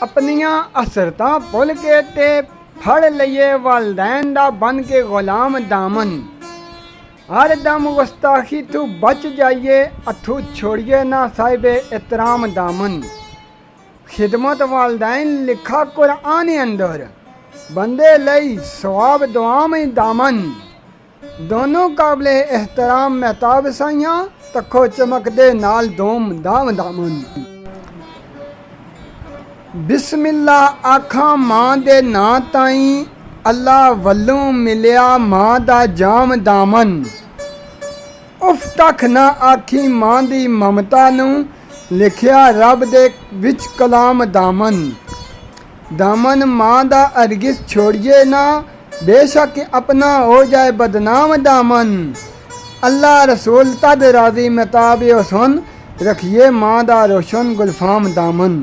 अपनियां असरतां भुल के ते फड़ लईए वालदैन दा बन के गुलाम दामन। हर दम गुस्ताखी तू बच जाइए अथू छोड़िए ना साहिबे एहतराम दामन। खिदमत वालदैन लिखा कुरान अंदर बंदे लई सवाब दुआ में दामन। दोनों काबले एहतराम महताब साइयां तखो चमकदे नाल दोम दाम दामन। बिस्मिल्लाह आखा मां दे नां ताई अल्लाह वल्लों मिलिया मां दा जाम दामन। उफ तक ना आखी मां दी ममता नूं लिखिया रब दे विच कलाम दामन। दामन मां दा अरगिस छोड़िए ना बेशक अपना हो जाए बदनाम दामन। अल्लाह रसूल तद राजी महताब हुसन रखिए मां दा रोशन गुलफाम दामन।